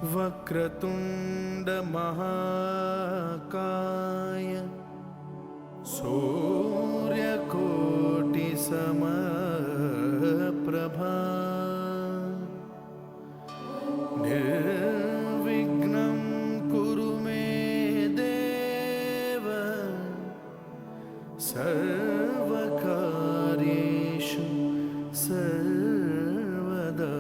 वक्रतुंड महाकाय सूर्यकोटि समप्रभा निर्विघ्नं कुरु मे देव सर्वकार्येषु सर्वदा।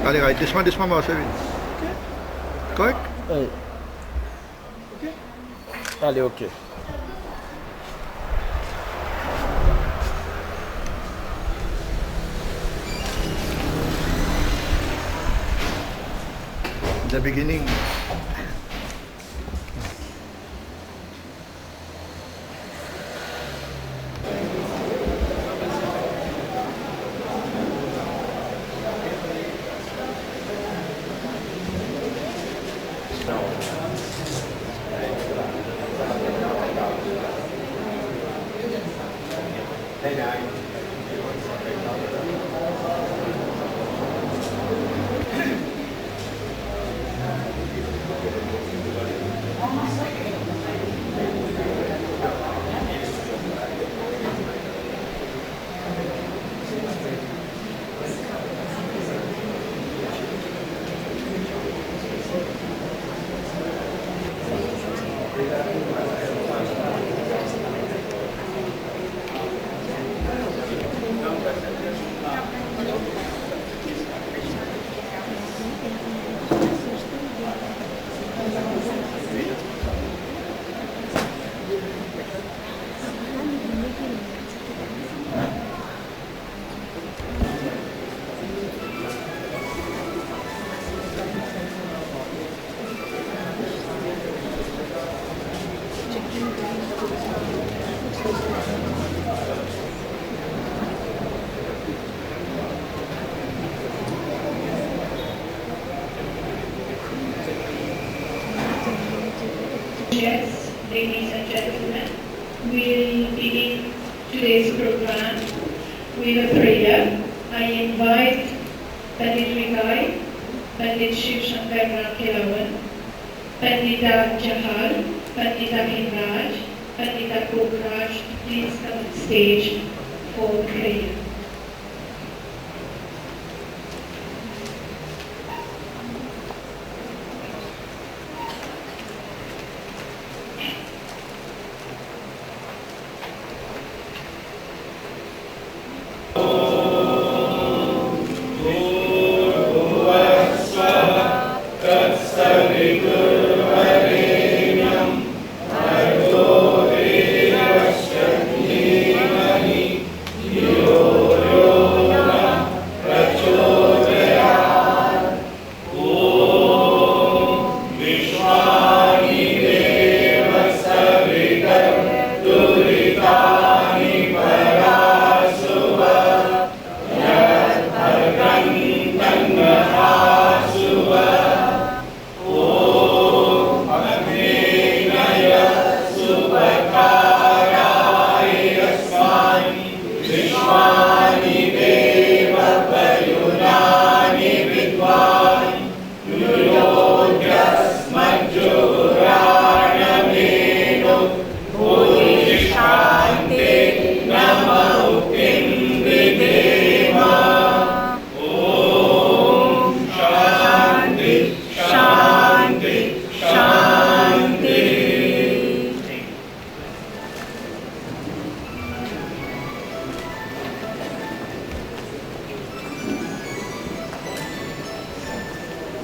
Allez, right. This one more, Sevin. Correct? Oui. Allez, ok. The beginning. Yes, ladies and gentlemen, we'll begin today's program with a prayer. I invite Pandit Vikai, Pandit Shiv Shankar Rakelawan, Pandita Jahal, Pandita Himraj, Pandita Pokraj to please come on stage for prayer.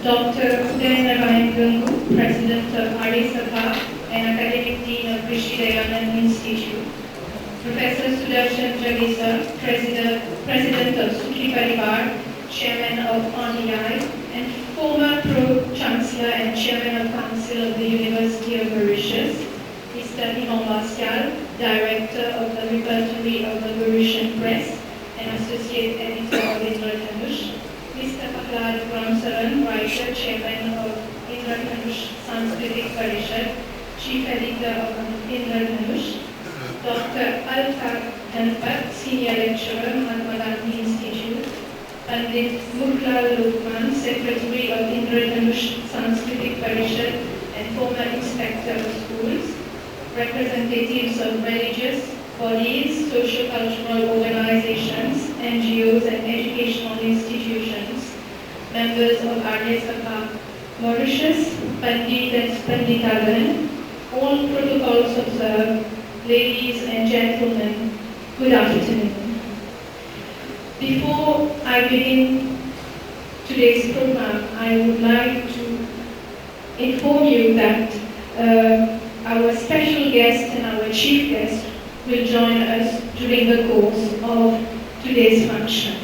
Dr. Uday Narayan Gangu, President of Arya Sabha and Academic Dean of Rishi Dayanand Institute, Professor Sudarshan Jagisa, President of Sutri Parivar, Chairman of RDI, and former Pro-Chancellor and Chairman of Council of the University of Mauritius, Mr. Ivan Martial, Director of the Repertory of the Mauritian Press and Associate Editor of Indradhanush, Mr. Prahlad Ramsaran, Writer, Chairman of Indradhanush Sanskritik Parishad, Chief Editor of Indradhanush, Dr. Alka Dhanpat, Senior Lecturer, Mahatma Gandhi Institute, Pandit Mukhlal Lokman, Secretary of Indradhanush Sanskritik Parishad and former Inspector of Schools, representatives of religious bodies, social-cultural organizations, NGOs and educational institutions, members of Arya Sabha Mauritius, Pandit and Panditagaran, all protocols observed, ladies and gentlemen, good afternoon. Before I begin today's program, I would like to inform you that our special guest and our chief guest will join us during the course of today's function.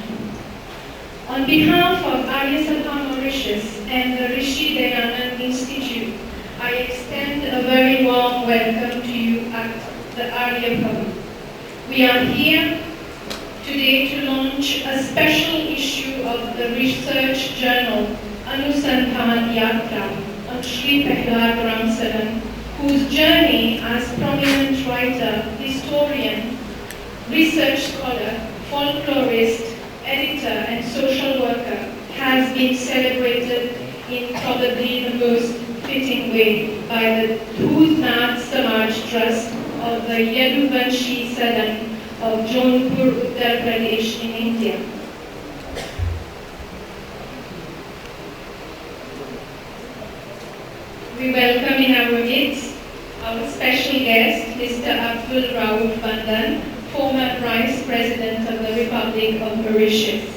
On behalf of Arya Sabha Mauritius and the Rishi Dayanand Institute, I extend a very warm welcome to you at the Arya Bhavan. We are here today to launch a special issue of the research journal Anusandhan Yatra on Sri Prahlad Ramsaran, whose journey as prominent writer, historian, research scholar, folklorist, editor and social worker has been celebrated in probably the most fitting way by the Dhoodnath Samaj Trust of the Yaduvanshi Sadan of Jaunpur, Uttar Pradesh in India. We welcome in our midst our special guest, Mr. Abdul Rauf Bandan, former Vice President of the Republic of Mauritius.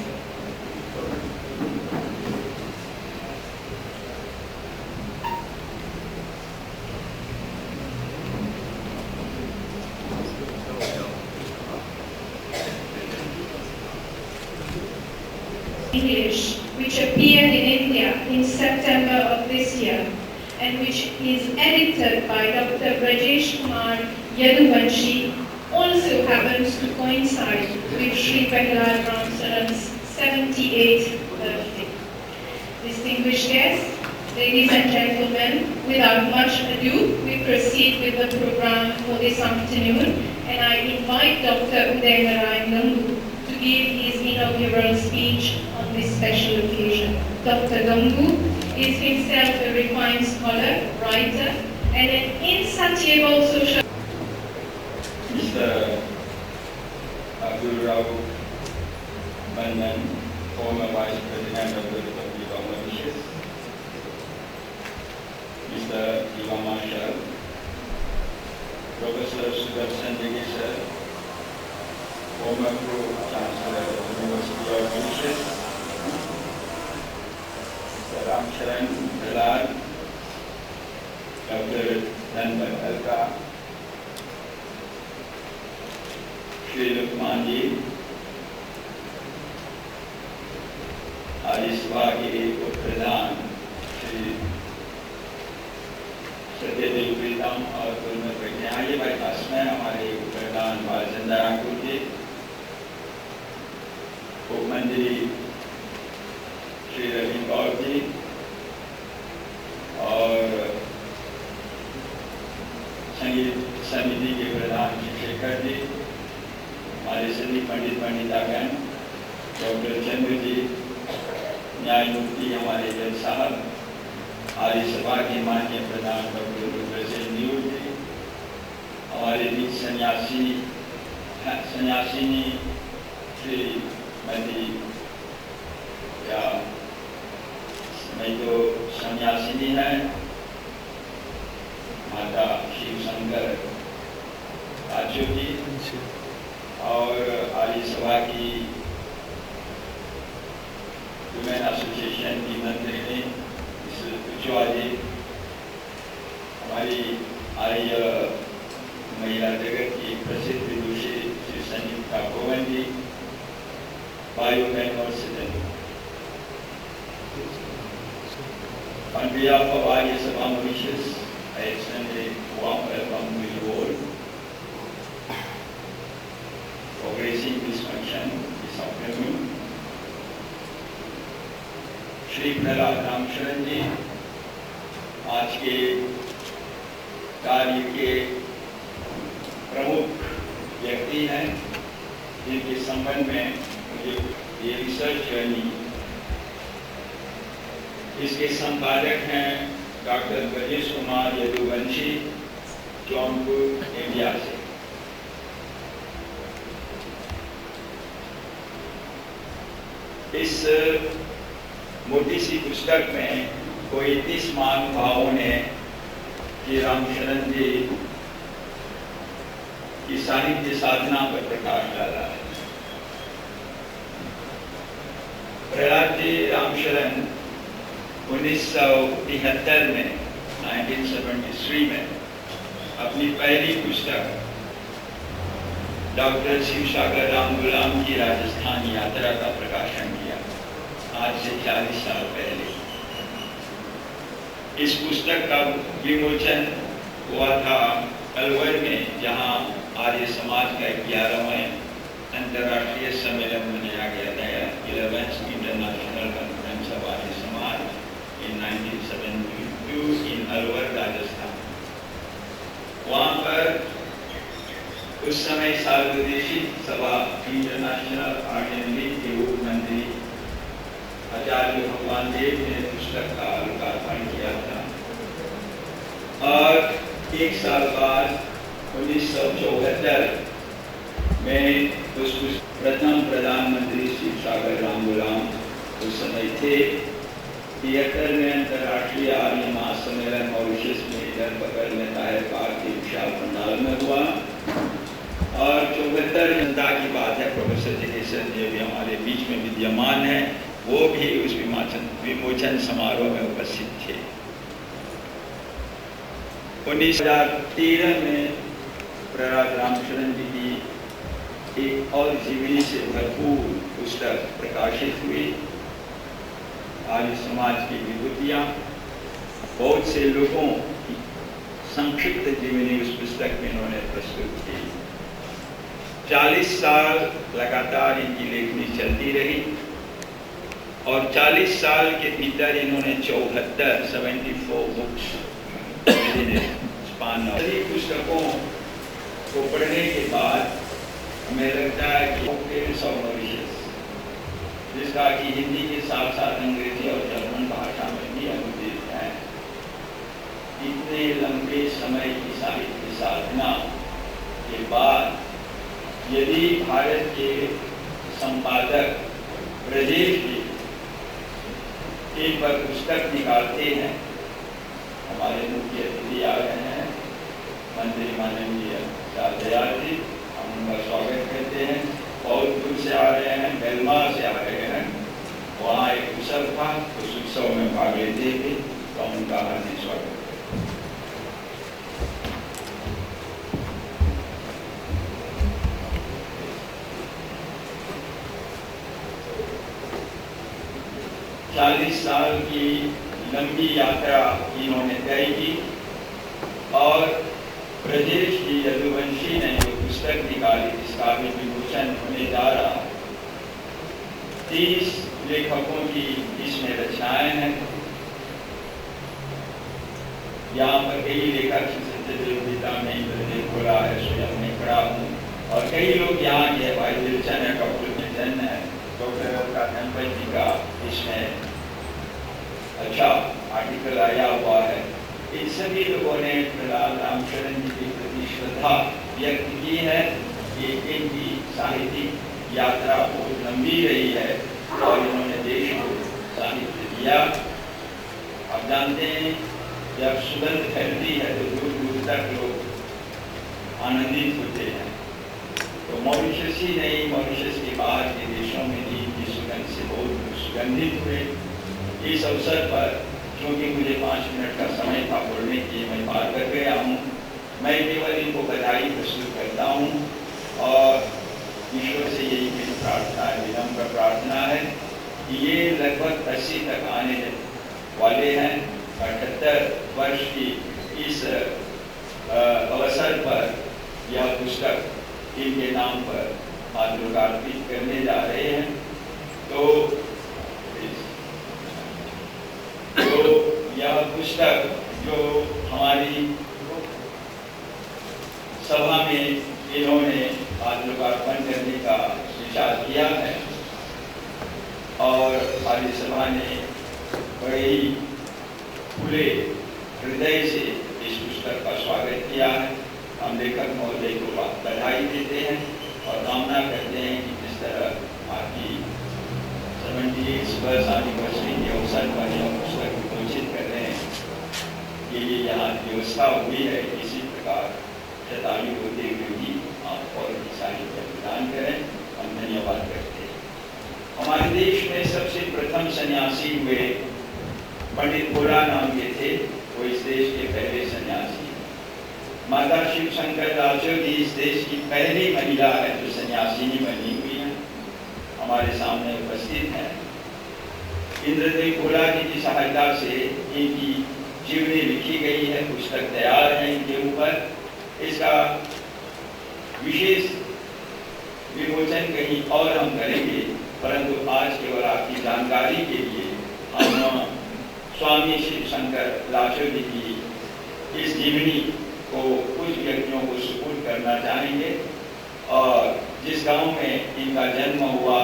English, which appeared in India in September of this year, and which is edited by Dr. Brajesh Kumar Yaduvanshi, also happens to coincide with Sri Prahlad Ramsaran's 78th birthday. Distinguished guests, ladies and gentlemen, without much ado, we proceed with the program for this afternoon, and I invite Dr. Uday Narayan Gangu to give his inaugural speech on this special occasion. Dr. Gangu is himself a refined scholar, writer, and an insatiable social... Mr. Abdul Rauf Bandan, former Vice President of the Republic of Mauritius, Mr. Eva Marshall, Professor Sudarshan Jagesa, former Pro-Chancellor of the University of Mauritius, Mr. Ramcharan Prahlad, Dr. Dhanbal Alka, Shri Lukman ji, आर्य सभा के उप प्रधान श्री सत्यदेव प्रीतम और गुरुमत वैज्ञानिक भाई पास में हमारे उप प्रधान बालचंद्र राठौर जी, उप मंत्री श्री रवि गौर जी और संगीत समिति के प्रधान श्री शेखर जी, हमारे सभी पंडित पंडितागण, डॉक्टर चंद्र जी, न्यायमूर्ति हमारे जज साहब, आर्य सभा के माननीय प्रधान डॉक्टर रुद्रसेन न्यूर जी, हमारे बीच सन्यासिनी श्रीमती या मैं तो सन्यासिनी है माता शिव शंकर आचू जी और आर्य सभा की वुमेन एसोसिएशन की मंत्री कुचवा जी, हमारी आर्य महिला जगत की प्रसिद्ध विदुषी श्री संयुक्ता भवन जी, भाइयों बहनों और सज्जनों, on behalf of Arya Sabha Mauritius, I extend a warm welcome to you all for gracing this function this afternoon. Shri Prahlad Ramsharan जी आज के कार्य के प्रमुख व्यक्ति हैं, जिनके संबंध में मुझे ये रिसर्च जर्नी, इसके संपादक हैं डॉक्टर ब्रजेश कुमार यदुवंशी, जौनपुर, इंडिया से। इस मोटी सी पुस्तक में कोई 30 महानुभावों ने श्री रामशरण जी की साहित्य साधना पर प्रकाश डाला है। प्रहलाद जी रामशरण 1973 में 1973 में अपनी पहली पुस्तक डॉक्टर शिवसागर राम गुलाम की राजस्थान यात्रा का प्रकाशन किया, आज से 40 साल पहले। इस पुस्तक का विमोचन हुआ था अलवर में, जहां आर्य समाज का 11वां अंतर्राष्ट्रीय सम्मेलन मनाया गया था, 11th international conference of Arya Samaj इन 1972 इन अलवर, राजस्थान। वहां पर उस समय सार्वदेशिक सभा इंटरनेशनल आर्य लीग के उप मंत्री आचार्य भगवान देव ने पुस्तक का लोकार्पण किया था, और एक साल बाद 1974 में उस प्रथम प्रधानमंत्री शिवसागर राम गुलाम उस समय थे। 73वें अंतर्राष्ट्रीय आर्य महासम्मेलन मॉरिशस में इधर बगल में ताहिर पार्क के विशाल पंडाल में हुआ, और 74 जनता की बात है, प्रोफेसर जगेशन जी भी हमारे बीच में विद्यमान है, वो भी उस विमोचन समारोह में उपस्थित थे। 1913 में प्रहलाद रामशरण जी की एक और जीवनी से भरपूर पुस्तक प्रकाशित हुई, आर्य समाज की विभूतियाँ। बहुत से लोगों की संक्षिप्त जीवनी उस पुस्तक में इन्होंने प्रस्तुत की। 40 साल लगातार इनकी लेखनी चलती रही, और 40 साल के भीतर इन्होंने 74 बुक्स सभी पुस्तकों को पढ़ने के बाद हमें लगता है कि जिसका कि हिंदी के साथ साथ अंग्रेजी और जर्मन भाषा में भी अनुदित है। इतने लंबे समय की साहित्य साधना के बाद यदि भारत के संपादक ब्रजेश जी एक बार पुस्तक निकालते हैं, हमारे मुख्य अतिथि आ रहे हैं मंत्री माननीय दयाल जी, हम उनका स्वागत करते हैं। बहुत दूर से आ रहे हैं, बेलमा से आ रहे हैं, वहाँ एक उत्सव था, उस उत्सव में भाग लेते थे, तो उनका हार्दिक स्वागत। 40 साल की लंबी यात्रा इन्होंने तय की, और ब्रजेश जी यदुवंशी ने जो पुस्तक निकाली जिसका भी विमोचन होने जा रहा, 30 लेखकों की इसमें रचनाएं हैं। यहाँ पर कई लेखक सत्यदेवता में इंद्रदेव बोला है, स्वयं में खड़ा हूँ, और कई लोग यहाँ के भाई दिलचन है, डॉक्टर जन है, डॉक्टर का धनपत जी का इसमें अच्छा आर्टिकल आया हुआ है। इन सभी लोगों ने प्रहलाद रामशरण जी की प्रति श्रद्धा व्यक्त की है कि इनकी साहित्यिक यात्रा बहुत लंबी रही है, और इन्होंने देश को साहित्य दिया। आप जानते हैं जब सुगंध फैलती है तो दूर दूर तक लोग आनंदित होते हैं। तो मॉरिशस ही नहीं, मॉरिशस के बाहर के देशों में भी इनकी सुगंध से बहुत सुगंधित हुए। इस अवसर पर क्योंकि मुझे 5 मिनट का समय था बोलने की, मैं पार कर गया हूँ। मैं केवल इनको बधाई प्रस्तुत करता हूँ, और ईश्वर से यही मेरी प्रार्थना है, विनम्र प्रार्थना है कि ये लगभग 80 तक आने वाले हैं। 78 वर्ष की इस अवसर पर यह पुस्तक इनके नाम पर आज लोकार्पित करने जा रहे हैं। तो यह पुस्तक जो हमारी सभा में इन्होंने आज लोकार्पण करने का विचार किया है, और आर्य सभा ने बड़े ही खुले हृदय से इस पुस्तक का स्वागत किया है। हम लेखक महोदय को बधाई देते हैं और कामना करते हैं कि जिस तरह आपकी 78th एनिवर्सरी के संपन्न या पुस्तक घोषित कर रहे हैं कि ये यहाँ व्यवस्था हुई है, इसी प्रकार शतायु होते हुए भी आप और भी साहित्य प्रदान करें। हम धन्यवाद करते हैं। हमारे देश में सबसे प्रथम सन्यासी हुए पंडित भोला नाम के थे, वो इस देश के पहले सन्यासी। माता शिव शंकर लाचो जी इस देश की पहली महिला है जो सन्यासिनी बनी हुई है, हमारे सामने उपस्थित है। इंद्रदेव भोला जी की सहायता से इनकी जीवनी लिखी गई है, पुस्तक तैयार है इनके ऊपर। इसका विशेष विमोचन कहीं और हम करेंगे, परंतु आज केवल आपकी जानकारी के लिए हम स्वामी शिव शंकर लाचो जी की इस जीवनी को कुछ व्यक्तियों को सुपुर्द करना चाहेंगे। और जिस गांव में इनका जन्म हुआ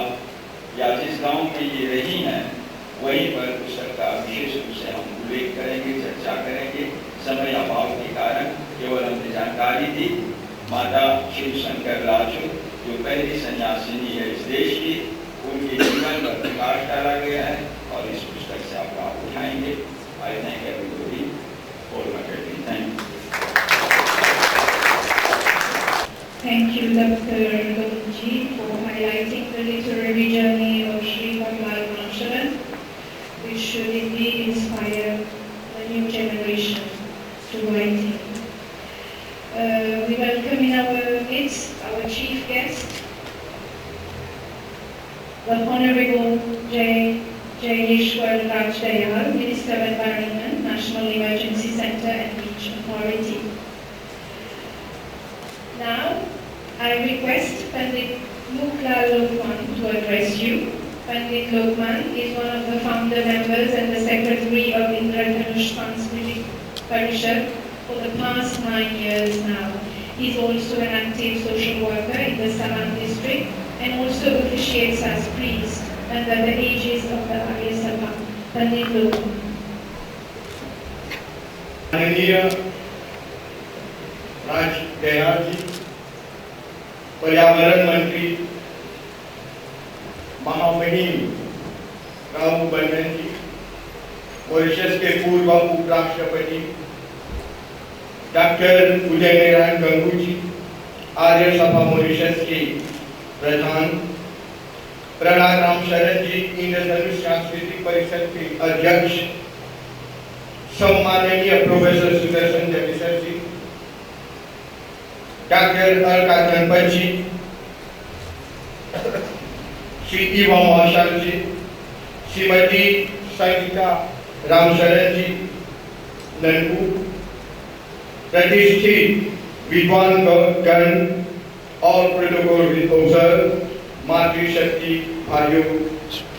या जिस गांव में ये रही हैं, वहीं पर पुस्तक का विशेष रूप से हम उल्लेख करेंगे, चर्चा करेंगे। समय अभाव के कारण केवल हमने जानकारी दी। माता शिव शंकर लाचो जो पहली सन्यासिनी है इस देश की, उनके जीवन पर प्रकाश डाला गया है और इस पुस्तक से आप लाभ उठाएंगे। आई thank everybody for attending. Thank you. Thank you, Dr. Gomji, for highlighting the literary journey of Sri Bhagwan Ramcharan, which should indeed inspire the new generation to writing. We welcome in our midst our chief guest, the Honorable Jayeshwar Raj Dayal, Minister of Environment, National Emergency Center and Beach Authority. Now, I request Pandit Muklal Lokman to address you. Pandit Lokman is one of the founder members and the secretary of Indradhanush Sanskritik Parishad for the past 9 years now. He is also an active social worker in the Saran district and also officiates as priest under the aegis of the Arya Sabha. Pandit Lokman. माननीय राज दयाल जी, पर्यावरण मंत्री महामहिम राव बंधन जी, Mauritius के पूर्व उपराष्ट्रपति doctor Uday Narayan Gangu जी, आर्य सभा Mauritius के प्रधान प्रहलाद रामचरण जी, इंद्रधनुष सांस्कृतिक परिषद के अध्यक्ष सम्माननीय प्रोफेसर सुदर्शन जगेसर जी, डॉक्टर अलका गणपत जी, श्री इवा महाशय जी, श्रीमती संगीता रामचरण जी ननकू, प्रतिष्ठित विद्वान गण और प्रोटोकॉल ऑफिसर, मातृशक्ति भाइयों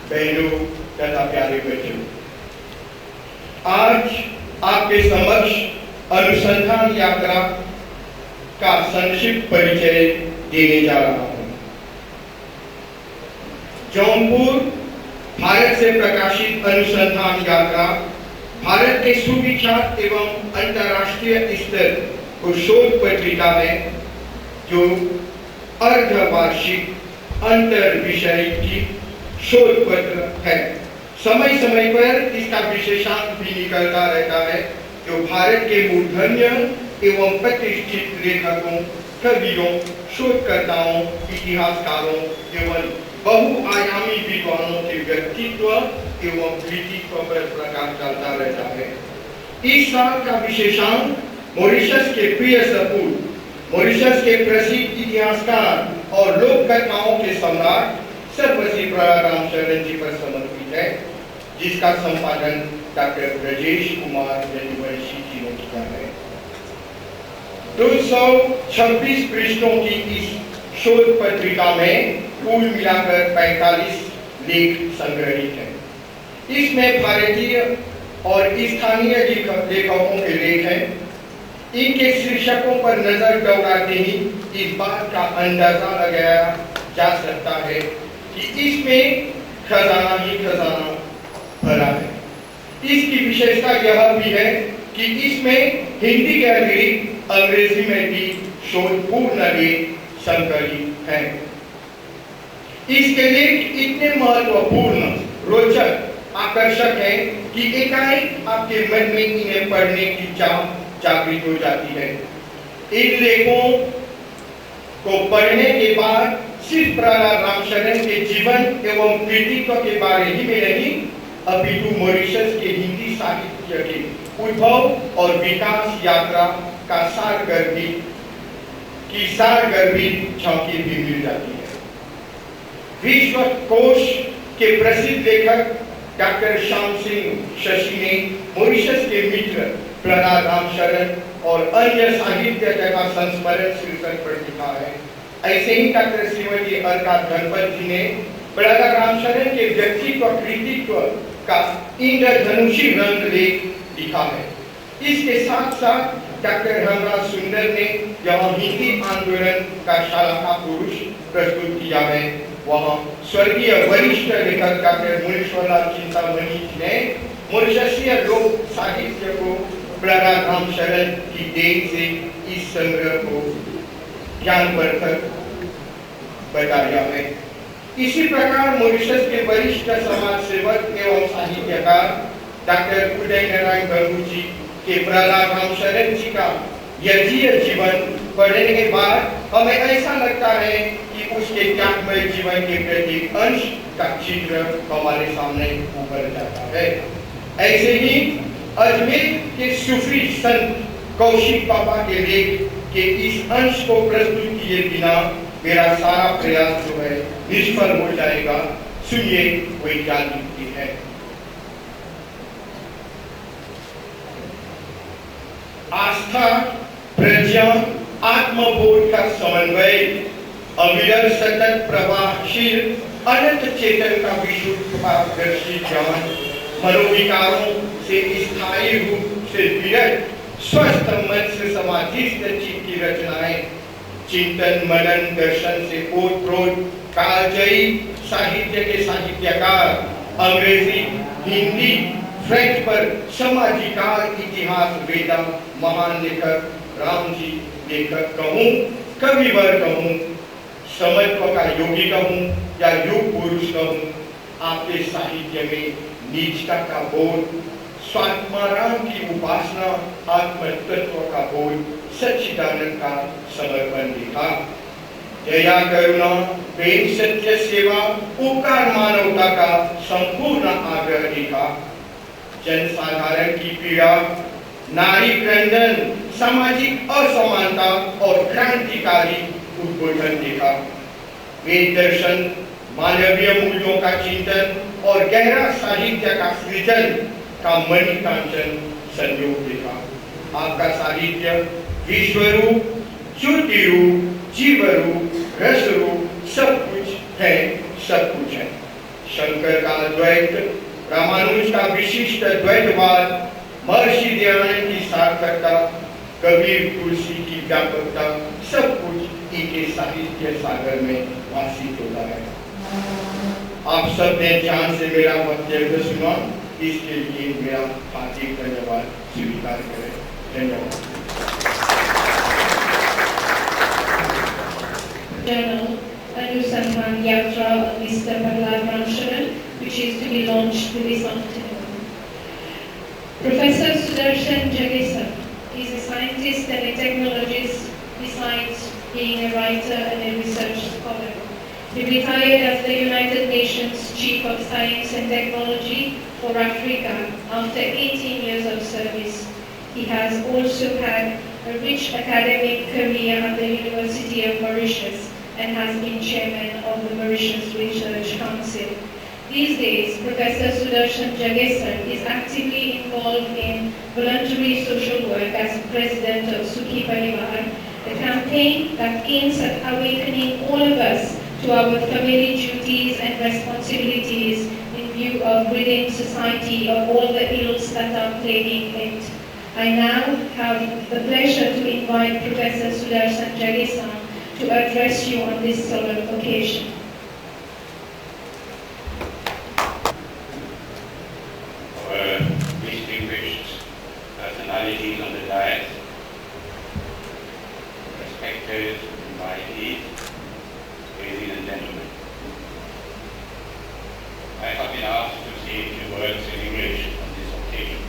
बहनों तथा प्यारे बच्चों, आज आपके समक्ष अनुसंधान यात्रा का संक्षिप्त परिचय देने जा रहा हूं। जौनपुर भारत से प्रकाशित अनुसंधान यात्रा भारत के सुविख्यात एवं अंतर्राष्ट्रीय स्तर को शोध पत्रिका में जो अर्धवार्षिक अंतर विषय की शोध पत्र है। समय समय पर इसका विशेषांक भी निकलता रहता है जो भारत के मूर्धन्य एवं प्रतिष्ठित लेखकों, कवियों, शोधकर्ताओं, इतिहासकारों एवं बहुआयामी विद्वानों के व्यक्तित्व एवं कृतित्व पर प्रकाश डालता रहता है। इस साल का विशेषांक मॉरिशस के प्रिय सपूत, मॉरिशस के प्रसिद्ध इतिहासकार और लोक कथाओं के सम्राट सर्वश्री प्रहलाद रामचरण जी पर समर्पित है, जिसका संपादन डॉक्टर ब्रजेश कुमार यदुवंशी जी ने किया है। 226 पृष्ठों की इस शोध पत्रिका में कुल मिलाकर 45 लेख संग्रहित हैं। इसमें भारतीय और स्थानीय लेखकों के लेख हैं। इनके शीर्षकों पर नजर दौड़ाते ही इस बात का अंदाजा लगाया जा सकता है कि इसमें खजाना ही खजाना भरा है। इसकी विशेषता यह भी है कि इसमें हिंदी के अतिरिक्त अंग्रेजी में भी शोधपूर्ण लेख संकलित हैं। इसके लेख इतने महत्वपूर्ण, रोचक, आकर्षक है कि एकाएक आपके मन में इन्हें पढ़ने की चाह जागृत हो जाती है। इन लेखों को पढ़ने के बाद सिर्फ प्रहलाद रामशरण के जीवन एवं कृतित्व के बारे ही में नहीं, अपितु मॉरिशस के हिंदी साहित्य के उद्भव और विकास यात्रा का सारगर्भित झांकी भी मिल जाती है। विश्व कोश के प्रसिद्ध लेखक डॉक्टर श्याम सिंह शशि ने मॉरिशस के मित्र प्रहलाद रामशरण और अन्य साहित्य तथा संस्मरण शीर्षक पर लिखा है। ऐसे ही डॉक्टर श्रीमती अलका धनपत जी ने प्रहलाद रामशरण के व्यक्तित्व कृतित्व का इंद्रधनुषी रंग लेख लिखा है। इसके साथ साथ डॉक्टर हेमराज सुंदर ने जहाँ हिंदी आंदोलन का शाखा पुरुष प्रस्तुत किया है, वहाँ स्वर्गीय वरिष्ठ लेखक डॉक्टर मुनीश्वरलाल चिंतामणि ने मॉरिशसीय लोक साहित्य को प्रहलाद रामशरण की देन से इस संग्रह को ज्ञानवर्धक बताया है। इसी प्रकार मॉरिशस के वरिष्ठ समाज सेवक एवं साहित्यकार डॉक्टर उदय नारायण गंगू जी के प्रहलाद रामशरण जी का यजीय जीवन पढ़ने के बाद हमें ऐसा लगता है कि उसके त्यागमय जीवन के प्रति अंश का चित्र हमारे सामने उभर जाता है। ऐसे ही अजमेर के सूफी संत कौशिक बाबा के लेख के इस अंश को प्रस्तुत किए बिना मेरा सारा प्रयास जो है निष्फल हो जाएगा। सुनिए कोई क्या लिखती है। आस्था, प्रज्ञा, आत्मबोध का समन्वय, अविरल सतत प्रवाहशील अनंत चेतन का विशुद्ध पारदर्शी ज्ञान, मनोविकारों से स्थायी रूप से विरत स्वस्थ मन से समाधिस्थ चित्त की रचनाएं, चिंतन मनन दर्शन से ओतप्रोत कालजयी साहित्य के साहित्यकार, अंग्रेजी, हिंदी, फ्रेंच पर सामाजिकार इतिहास वेदा महान लेखक राम जी लेखक कहूँ, कविवर कहूँ, समत्व का योगी कहूँ या युग पुरुष कहूँ, आपके साहित्य में निजता का बोध, स्वात्माराम की उपासना, आत्म तत्व का बोध, सच्चिदानंद का समर्पण दिखा। दया करुणा प्रेम सत्य सेवा उपकार मानवता का संपूर्ण आग्रह दिखा। जनसाधारण की पीड़ा, नारी क्रंदन, सामाजिक असमानता और क्रांतिकारी उद्बोधन देखा। वेद दर्शन, मानवीय मूल्यों का चिंतन और गहरा साहित्य का सृजन का मणिकांचन संयोग देखा। आपका साहित्य विश्वरूप, ज्योतिरूप, जीवरूप, रसरूप सब कुछ है, सब कुछ है। शंकर का अद्वैत, रामानुज का विशिष्ट द्वैतवाद, महर्षि दयानंद की सार्थकता, कबीर तुलसी की व्यापकता, सब कुछ इनके साहित्य सागर में वासित होता है। आप सब ने ध्यान से मेरा वक्तव्य सुना, इसके लिए मेरा हार्दिक धन्यवाद स्वीकार करें। धन्यवाद। Journal Anusandhan Yatra of Mr. Prahlad Ramcharan, which is to be launched this afternoon. Professor Sudarshan Jagesar is a scientist and a technologist, besides being a writer and a research scholar. He retired as the United Nations Chief of Science and Technology for Africa after 18 years of service. He has also had a rich academic career at the University of Mauritius and has been chairman of the Mauritius Research Council. These days, Professor Sudarshan Jagesar is actively involved in voluntary social work as president of Sukhi Parivar, a campaign that aims at awakening all of us to our family duties and responsibilities in view of ridding society of all the ills that are plaguing it. I now have the pleasure to invite Professor Sudarshan Jagesar to address you on this solemn occasion. Our distinguished personalities on the dais, respected invitees, ladies and gentlemen. I have been asked to say say a few words in English on this occasion.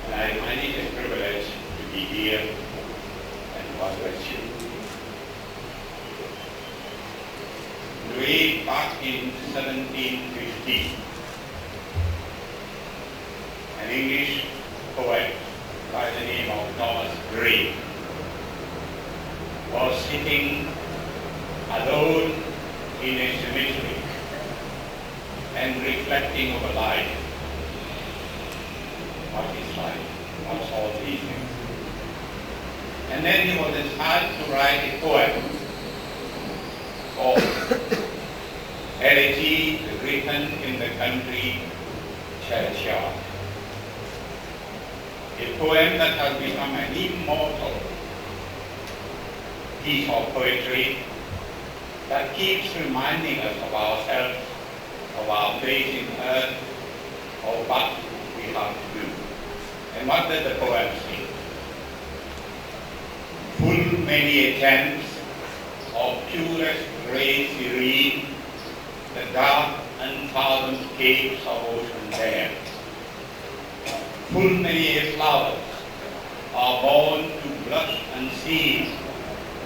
And I find it a privilege to be here and to address you. Way back in 1750, an English poet by the name of Thomas Gray was sitting alone in a cemetery and reflecting over life. What is life? What's all these things? And then he was inspired to write a poem called Elegy Written in the Country Churchyard. A poem that has become an immortal piece of poetry that keeps reminding us of ourselves, of our place in earth, of what we have to do. And what did the poem say? Full many attempts of purest ray serene, the dark unfathomed capes of ocean bare. Full many flowers are born to blush unseen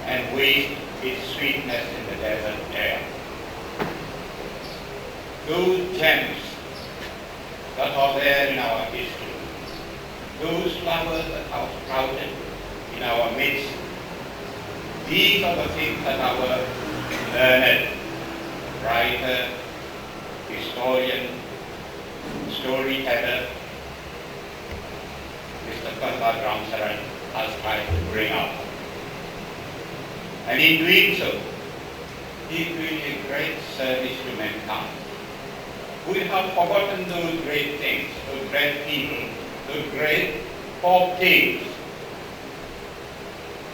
and waste its sweetness in the desert air. Those gems that are there in our history, those flowers that have sprouted in our midst, these are the things that our learned writer, historian, storyteller, Mr. Prahlad Ramsaran has tried to bring out. And in doing so, he is doing a great service to mankind. We have forgotten those great things, those great people, those great folk tales,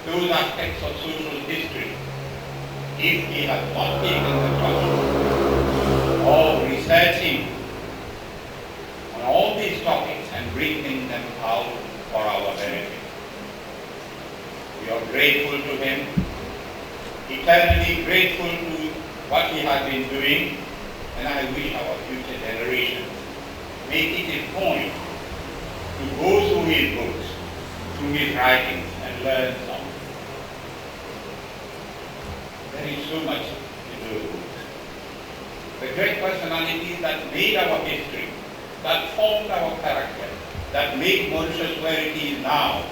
those aspects of social history, if he has not taken the trouble of researching on all these topics and bringing them out for our benefit. We are grateful to him, eternally grateful to what he has been doing, and I wish our future generations make it a point to go through his books, through his writings, and learn something. There is so much in those books. The great personalities that made our history, that formed our character, that made Mauritius where it is now,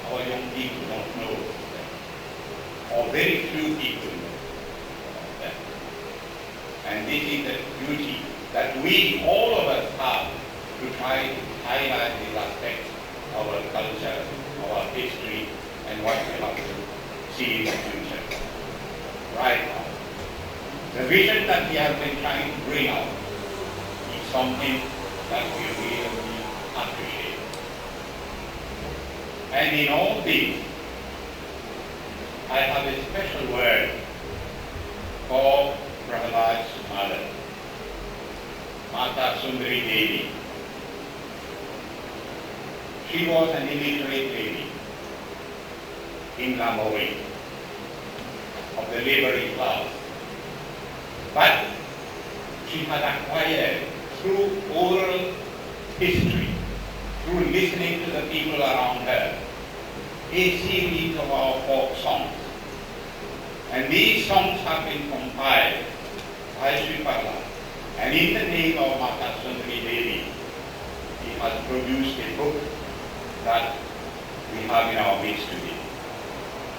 our young people don't know them, or very few people know them. And this is the duty that we, all of us, have to try to highlight these aspects of our culture, our history, and what we have to see in the future. Right now, the vision that we have been trying to bring out is something that we really appreciate. And in all these, I have a special word for Prahlad's mother, Mata Sundari Devi. She was an illiterate lady in Lambawi of the laboring class. But she had acquired through oral history, through listening to the people around her, a series of our folk songs. And these songs have been compiled by Sri Prahlad. And in the name of Mata Sundari Devi, he has produced a book that we have in our midst today.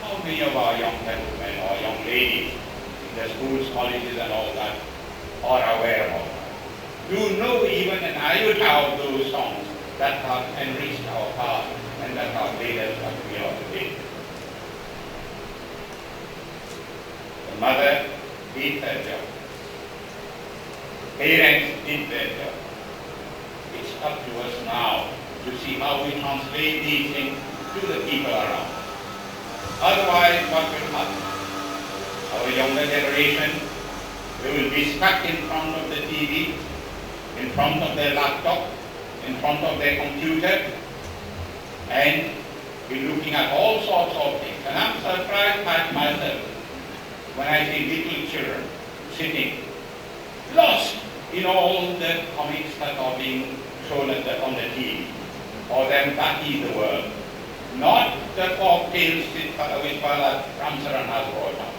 How many of our young gentlemen or young ladies in the schools, colleges and all that are aware of that? Do know even an iota of those songs that have enriched our past and that have made us what we are today? The mother did her job. Parents did their job. It's up to us now to see how we translate these things to the people around. Otherwise, what will happen? Our younger generation, they will be stuck in front of the TV, in front of their laptop, in front of their computer, and be looking at all sorts of things. And I'm surprised by myself when I see little children sitting, lost in all the comics that are being shown on the TV, or the Empathy the World, not the folk tales which Prahlad Ramcharan has brought up,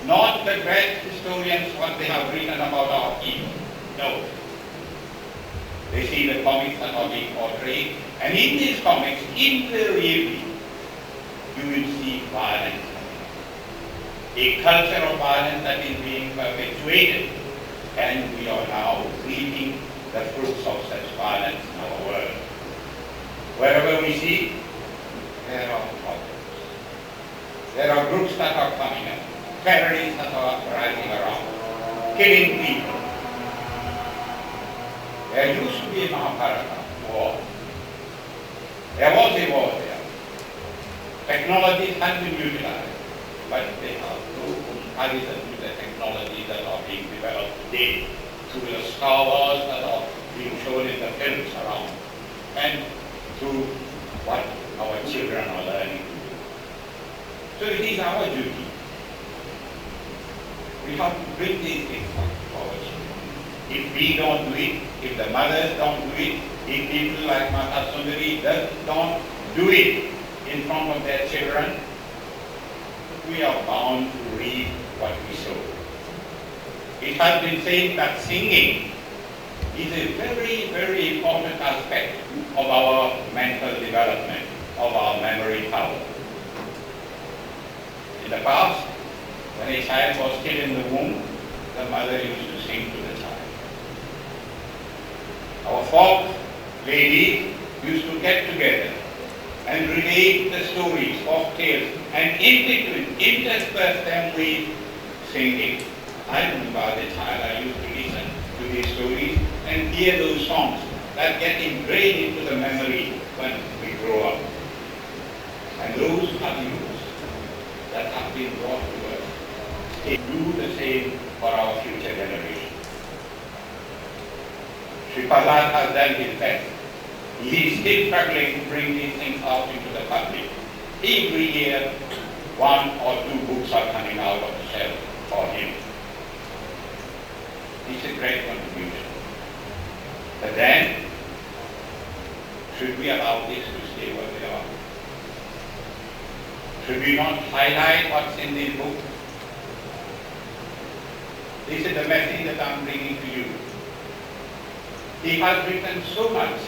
not the great historians what they have written about our people. No. They see the comics that are being portrayed, and in these comics, invariably, you will see violence. A culture of violence that is being perpetuated, and we are now reaping the fruits of such violence in our world. Wherever we see, there are problems. There are groups that are coming up, terrorists that are rising around, killing people. There used to be a Mahabharata war. There was a war there. Technologies have been utilized, but they have no comparison to the technologies that are being developed today through the Star Wars that are being shown in the films around, and through what our children are learning to do. So it is our duty. We have to bring these things forward. If we don't do it, if the mothers don't do it, if people like Mata Sundari don't do it in front of their children, we are bound to reap what we sow. It has been said that singing is a very, very important aspect of our mental development, of our memory power. In the past, when a child was still in the womb, the mother used to sing to the child. Our folk ladies used to get together and relate the stories, folk tales, and intersperse them with singing. I remember as a child, I used to listen to these stories and hear those songs that get ingrained into the memory when we grow up. And those are youths that have been brought to us. They do the same for our future generation. Sri Prahlad has done his best. He is still struggling to bring these things out into the public. Every year, 1 or 2 books are coming out of the shelf for him. It's a great contribution. But then, should we allow this to stay where they are? Should we not highlight what's in these books? This is the message that I'm bringing to you. He has written so much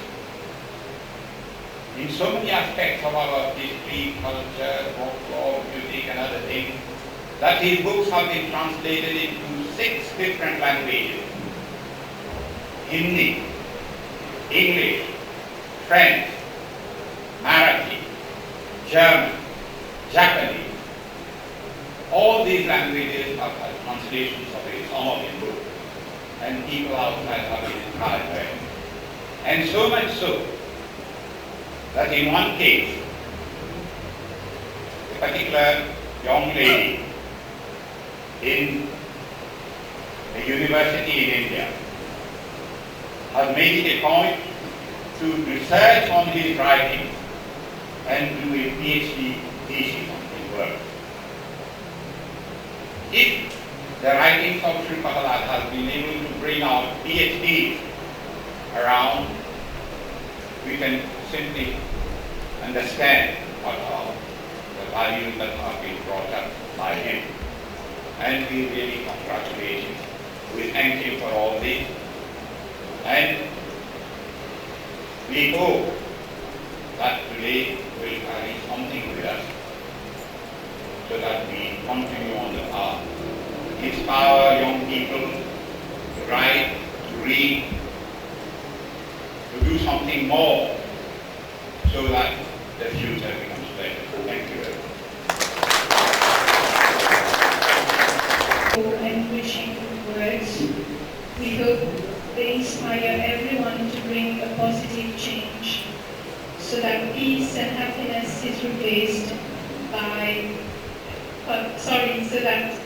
in so many aspects of our history, culture, folklore, music and other things, that his books have been translated into 6 different languages. Hindi, English, French, Marathi, German, Japanese. All these languages have had translations of some of his books, and people outside have been inspired by it. And so much so, that in one case, a particular young lady in a university in India has made it a point to research on his writings and do a PhD thesis on his work. If the writings of Sri Prahlad has been able to bring out PhDs around, we can simply understand what are the values that have been brought up by him. And we really congratulate him. We thank him for all this. And we hope that today will carry something with us so that we continue on the path, inspire young people to write, to read, to do something more so that the future becomes better. Thank you very much. And wishing words, we hope they inspire everyone to bring a positive change so that peace and happiness is replaced by, so that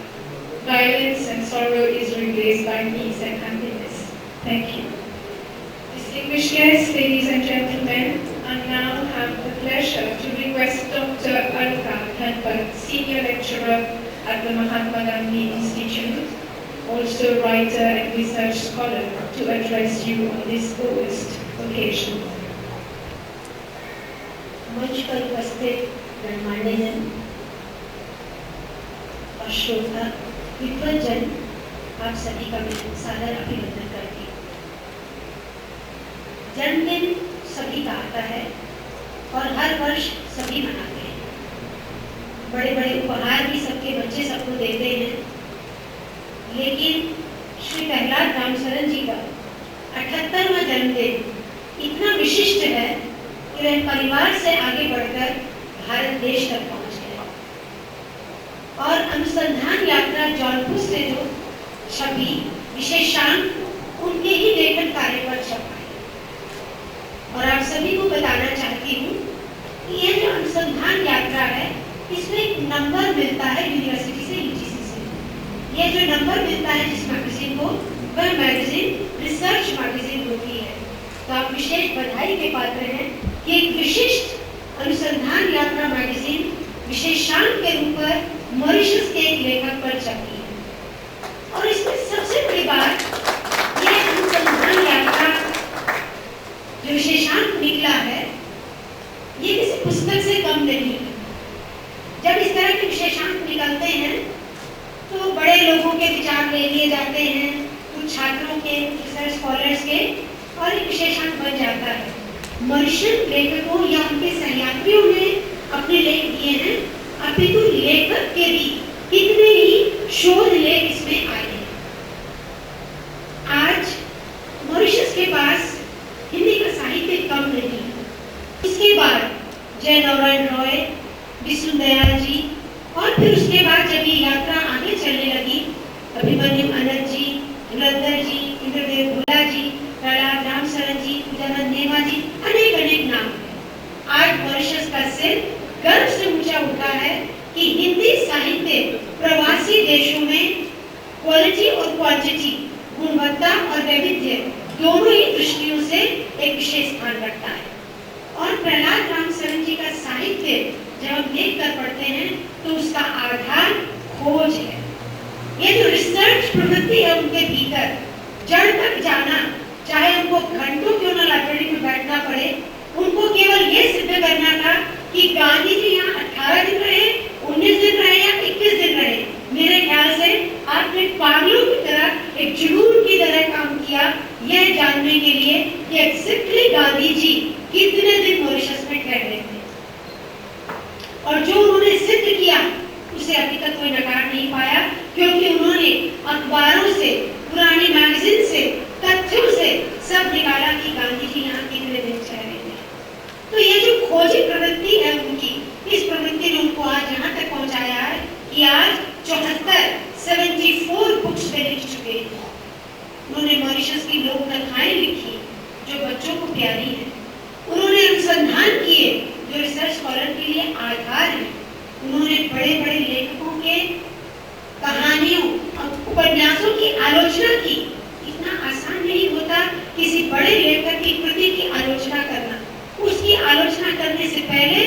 violence and sorrow is replaced by peace and happiness. Thank you. Distinguished guests, ladies and gentlemen, I now have the pleasure to request Dr. Alka Dhanpat, Senior Lecturer at the Mahatma Gandhi Institute, also writer and research scholar, to address you on this august occasion. मंच पर उपस्थित गणमान्यजन और श्रोता विद्वज्जन, आप सभी का मैं सादर अभिनंदन करती हूँ। जन्मदिन सभी का आता है और हर वर्ष सभी मनाते हैं। बड़े बड़े उपहार भी सबके बच्चे सबको देते हैं, लेकिन श्री प्रहलाद रामशरण जी का 78वां जन्मदिन इतना विशिष्ट है कि वह परिवार से आगे बढ़कर भारत देश तक पहुंच गए और अनुसंधान यात्रा जौनपुर से जो छवि विशेषांक उनके ही लेखन कार्य पर छपा है। और आप सभी को बताना चाहती हूँ कि यह जो अनुसंधान यात्रा है, इसमें एक नंबर मिलता है यूनिवर्सिटी से, यूजीसी से। यह जो नंबर मिलता है जिस मैगजीन को, वह मैगजीन रिसर्च मैगजीन होती है। तो आप विशेष बधाई के पात्र हैं कि एक विशिष्ट अनुसंधान यात्रा मैगजीन विशेषांक के रूप पर मॉरिशस के एक लेखक पर छपी है। और इसमें सबसे बड़ी बात, यह अनुसंधान यात्रा जो विशेषांक निकला है, ये किसी पुस्तक से कम नहीं है। जब इस तरह के विशेषांक निकलते हैं तो बड़े लोगों के विचार ले लिए जाते हैं, कुछ छात्रों के, रिसर्च स्कॉलर्स के, और एक विशेषांक बन जाता है। मॉरिशन लेखकों या उनके सहयात्रियों ने अपने लेख दिए हैं, अपितु लेखक के भी कितने ही शोध लेख इसमें आए हैं। आज मॉरिशस के पास हिंदी का साहित्य कम नहीं है। इसके बाद जय नारायण रॉय, विष्णुदयाल जी, और फिर उसके बाद जब ये यात्रा आगे चलने लगी, अभिमन्यु अनंत जी, धुरंधर जी, इंद्रदेव भोला जी, प्रहलाद रामशरण जी, पूजानंद नेमा जी, अनेक अनेक नाम है। आज मॉरिशस का सिर गर्व से ऊंचा उठा है कि हिंदी साहित्य प्रवासी देशों में क्वालिटी और क्वांटिटी, गुणवत्ता और वैविध्य दोनों ही दृष्टियों से एक विशेष स्थान रखता है। और प्रहलाद रामशरण जी का साहित्य जब हम देख कर पढ़ते हैं तो उसका आधार खोज है। ये जो रिसर्च प्रवृत्ति है उनके भीतर, जड़ तक जाना, चाहे उनको घंटों क्यों ना लाइब्रेरी में बैठना पड़े, उनको केवल ये सिद्ध करना था कि गांधी जी यहाँ 18 दिन रहे, 19 दिन रहे या 21 दिन रहे। मेरे ख्याल से आपने पागलों की तरह, एक जुनून की तरह काम किया, यह जानने के लिए कि एग्जैक्टली गांधी जी कितने दिन मॉरिशस में ठहरे थे। और जो उन्होंने सिद्ध किया उसे अभी तक कोई नकार नहीं पाया, क्योंकि उन्होंने अखबारों से, पुरानी मैगजीन से, तथ्यों से सब निकाला कि गांधी जी यहाँ कितने दिन ठहरे थे। तो ये जो खोजी प्रवृत्ति है उनकी, इस प्रवृत्ति ने उनको आज यहाँ तक पहुँचाया है कि आज 74 बुक्स वे लिख चुके हैं। उन्होंने मॉरिशस की लोक कथाएं लिखी जो बच्चों को प्यारी है। उन्होंने अनुसंधान किए जो रिसर्च स्कॉलर के लिए आधार है। उन्होंने बड़े बड़े लेखकों के कहानियों और उपन्यासों की आलोचना की। इतना आसान नहीं होता किसी बड़े लेखक की कृति की आलोचना करना। उसकी आलोचना करने से पहले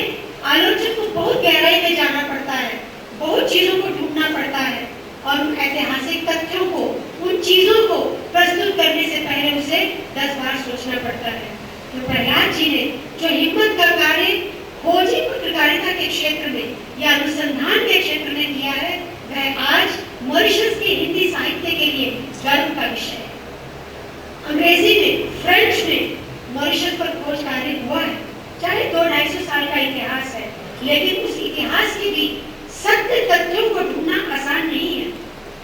आलोचक को बहुत गहराई में जाना पड़ता है, बहुत चीजों को ढूंढना पड़ता है, और उन ऐतिहासिक तथ्यों को, उन चीजों को प्रस्तुत करने से पहले उसे 10 बार सोचना पड़ता है। तो प्रहलाद जी ने जो हिम्मत का कार्य खोजी पत्रकारिता के क्षेत्र में या अनुसंधान के क्षेत्र में किया है, वह आज मॉरिशस के हिंदी साहित्य के लिए गर्व का विषय है। अंग्रेजी में, फ्रेंच में मॉरिशस पर खोज कार्य हुआ है। चाहे 200-250 साल का इतिहास है, लेकिन उस इतिहास के भी सत्य तथ्यों को ढूंढना आसान नहीं है।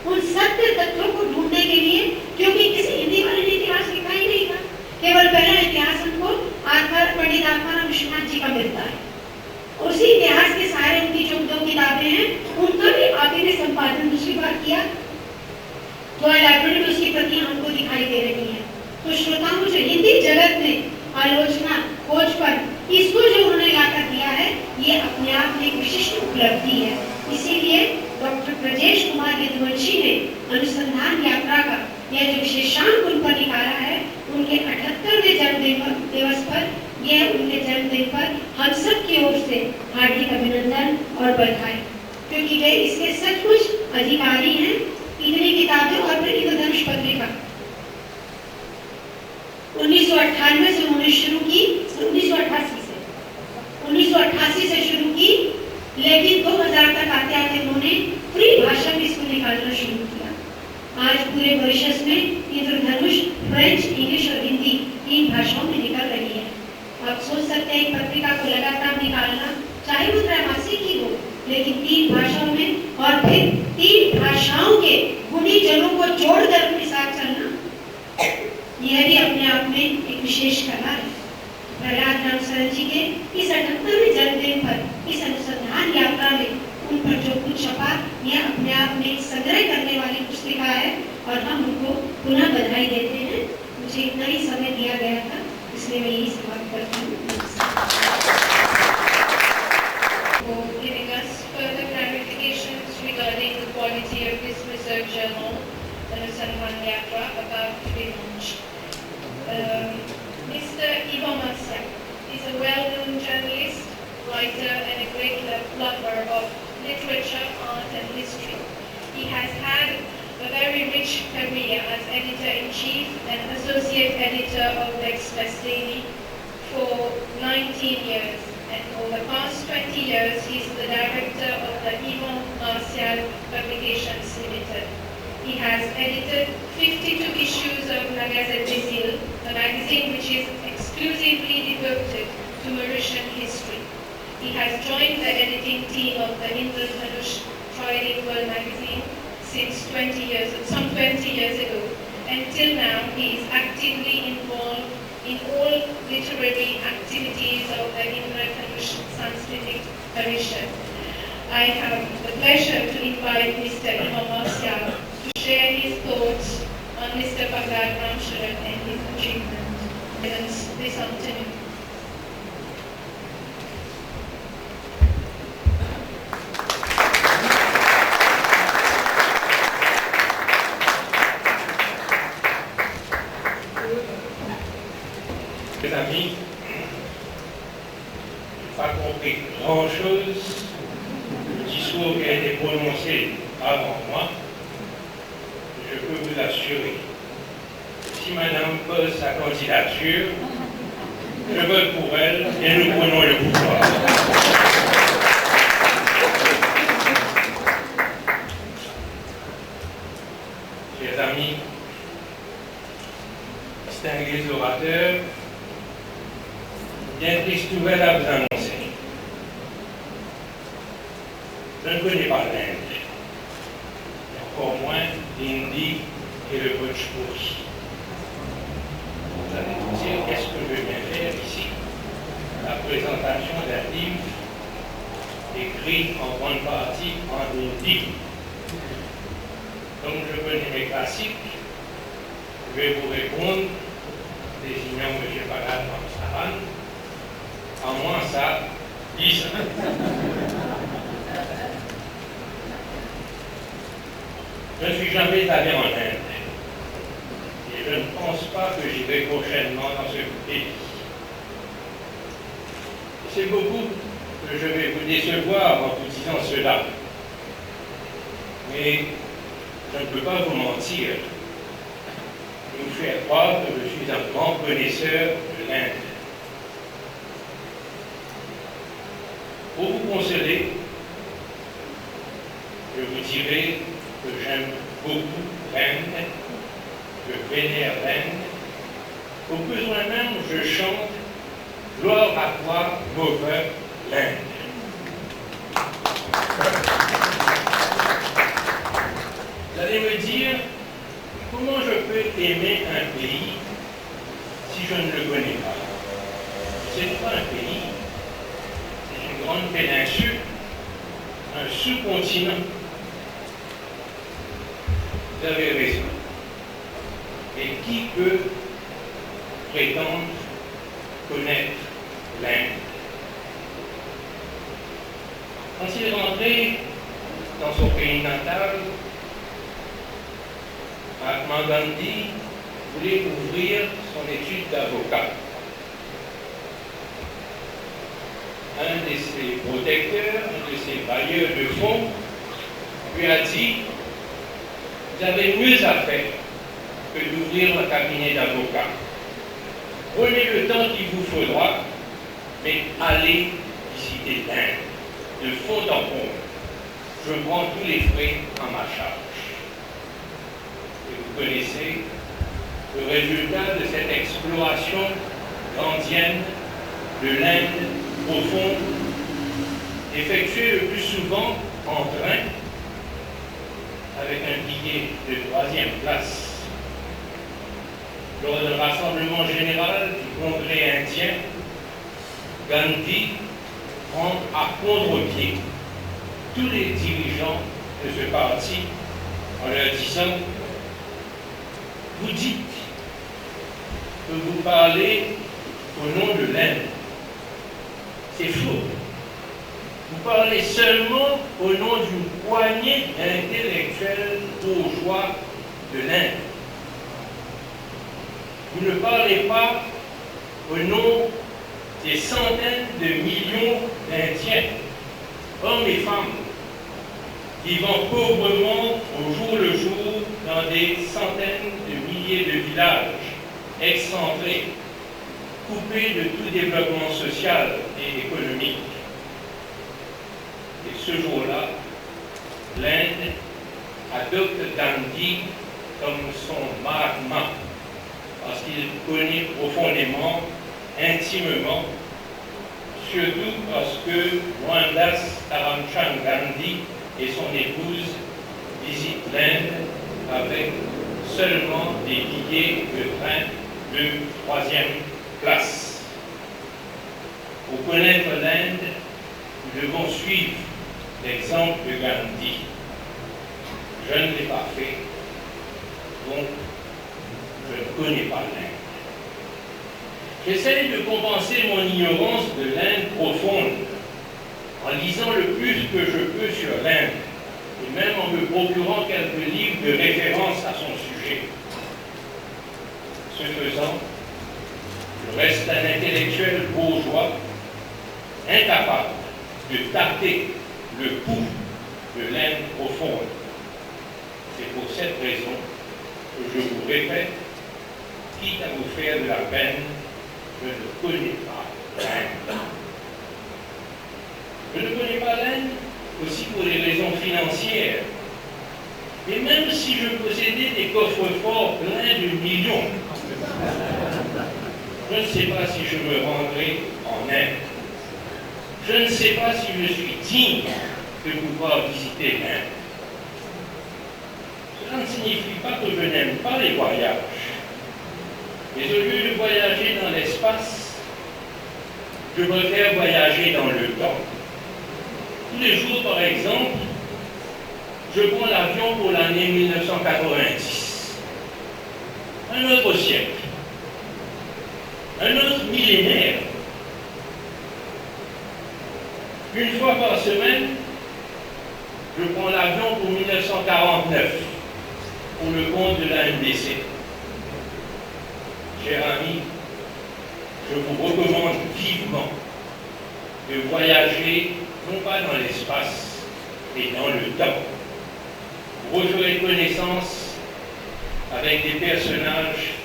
उन सत्य तथ्यों को ढूंढने के लिए, क्योंकि किसी हिंदी वाले ने इतिहास लिखा ही नहीं था, केवल पहला इतिहास हमको पंडित आत्माराम विश्वनाथ जी का मिलता है। उसी इतिहास के सारे उनकी जो 2 किताबें हैं, उनका भी आप ही ने संपादन दूसरी बार किया, तो लाइब्रेरी में उसकी प्रतियां हमको दिखाई दे रही हैं। तो श्रोताओं, जो हिंदी जगत में आलोचना, खोज पर इसको जो उन्होंने लाकर दिया है, ये अपने आप में एक विशिष्ट उपलब्धि है। इसीलिए डॉक्टर ब्रजेश कुमार यदुवंशी ने अनुसंधान यात्रा का यह जो विशेषांक उन पर निकाला है, उनके 78वें जन्मदिन दिवस पर, यह उनके जन्मदिन पर हम सब की ओर से हार्दिक अभिनंदन और बधाई, क्योंकि वे इसके सचमुच अधिकारी हैं कि इतनी किताबें और फिर इंद्रधनुष पत्रिका 1998 से उन्होंने शुरू की, 1988 से शुरू की, लेकिन 2000 तक आते आते उन्होंने पूरी भाषा में इसको निकालना शुरू किया। आज पूरे मॉरिशस में इंद्रधनुष फ्रेंच, इंग्लिश और हिंदी 3 भाषाओं में निकल रही है। आप सोच सकते हैं पत्रिका को लगातार निकालना, चाहे वो त्रैमासिक ही हो, लेकिन 3 भाषाओं में और फिर 3 भाषाओं के गुणी जनों को जोड़कर अपने साथ चलना, यह भी अपने आप में एक विशेष कला है। प्रहलाद राम सरन जी के इस 78वें जन्मदिन पर इस अनुसंधान यात्रा में उन पर जो कुछ छपा, यह अपने आप में एक संग्रह करने वाली पुस्तिका है और हम उनको पुनः बधाई देते हैं। मुझे इतना ही समय दिया गया था, इसलिए मैं यही समाप्त करती हूँ। For giving us further clarifications regarding the quality of this research journal, Anusandhan Yatra, about to be launched. Mr. Ivo Masya is a well-known journalist, writer and a great lover of literature, art and history. He has had a very rich career as editor-in-chief and associate editor of the Express Daily for 19 years. And for the past 20 years, he is the director of the Ivo Marcial Publications Limited. He has edited 52 issues of La Gazette des Îles, a magazine which is exclusively devoted to Mauritian history. He has joined the editing team of the Indradhanush trilingual magazine since 20 years ago. Until now, he is actively involved in all literary activities of the Indradhanush Sanskritic Parishad. I have the pleasure to invite Mr. Ivo Marcial to share his thoughts on Mr. Prahlad Ramcharan and his achievements this afternoon. Mes amis, pas compris grand-chose. Le discours qui a été prononcé avant moi, je peux vous assurer, si Madame pose sa candidature, je vote pour elle et nous prenons le pouvoir. Chers amis, distingués orateurs, bien triste nouvelle à vous annoncer. Je ne connais pas l'Inde, et encore moins l'Indie et le Bhojpuri. Vous allez me dire qu'est-ce que je viens faire ici? La présentation d'un livre écrit en grande partie en hindi. Comme je connais mes classiques, je vais vous répondre, désignant M. Prahlad Ramcharan, en moins ça, 10 ans. Je ne suis jamais allé en Inde et je ne pense pas que j'irai prochainement dans ce pays. C'est beaucoup que je vais vous décevoir en vous disant cela, mais je ne peux pas vous mentir et vous faire croire que je suis un grand connaisseur de l'Inde. Pour vous consoler, je vous dirai que j'aime beaucoup l'Inde, je vénère l'Inde. Au besoin même, je chante « Gloire à toi, mauvais l'Inde ». Vous allez me dire, comment je peux aimer un pays si je ne le connais pas? Ce n'est pas un pays, c'est une grande péninsule, un sous-continent. Vous avez raison. Et qui peut prétendre connaître l'Inde? Quand il est rentré dans son pays natal, Mahatma Gandhi voulait ouvrir son étude d'avocat. Un de ses protecteurs, un de ses bailleurs de fonds, lui a dit: vous avez mieux à faire que d'ouvrir un cabinet d'avocat. Prenez le temps qu'il vous faudra, mais allez visiter l'Inde, de fond en comble. Je prends tous les frais à ma charge. Et vous connaissez le résultat de cette exploration grandienne de l'Inde profonde, effectuée le plus souvent en train, avec un billet de 3e classe. Lors d'un rassemblement général du Congrès indien, Gandhi prend à contre-pied tous les dirigeants de ce parti en leur disant: vous dites que vous parlez au nom de l'Inde. C'est faux. Vous parlez seulement au nom d'une poignée d'intellectuels bourgeois de l'Inde. Vous ne parlez pas au nom des centaines de millions d'Indiens, hommes et femmes, vivant pauvrement au jour le jour dans des centaines de milliers de villages excentrés, coupés de tout développement social et économique. Et ce jour-là, l'Inde adopte Gandhi comme son Mahatma, parce qu'il connaît profondément, intimement, surtout parce que Mohandas Karamchand Gandhi et son épouse visitent l'Inde avec seulement des billets de train de 3e classe. Pour connaître l'Inde, nous devons suivre l'exemple de Gandhi. Je ne l'ai pas fait, donc je ne connais pas l'Inde. J'essaie de compenser mon ignorance de l'Inde profonde en lisant le plus que je peux sur l'Inde, et même en me procurant quelques livres de référence à son sujet. Ce faisant, je reste un intellectuel bourgeois, incapable de tâter le pouls de l'Inde profonde. C'est pour cette raison que je vous répète, quitte à vous faire de la peine, je ne connais pas l'Inde. Je ne connais pas l'Inde aussi pour des raisons financières. Et même si je possédais des coffres-forts pleins de millions, je ne sais pas si je me rendrai en Inde. Je ne sais pas si je suis digne de pouvoir visiter l'Inde. Cela ne signifie pas que je n'aime pas les voyages. Mais au lieu de voyager dans l'espace, je préfère voyager dans le temps. Tous les jours, par exemple, je prends l'avion pour l'année 1990. Un autre siècle. Un autre millénaire. Une fois par semaine, je prends l'avion pour 1949, pour le compte de la NDC. Chers amis, je vous recommande vivement de voyager, non pas dans l'espace, mais dans le temps. Vous referez connaissance avec des personnages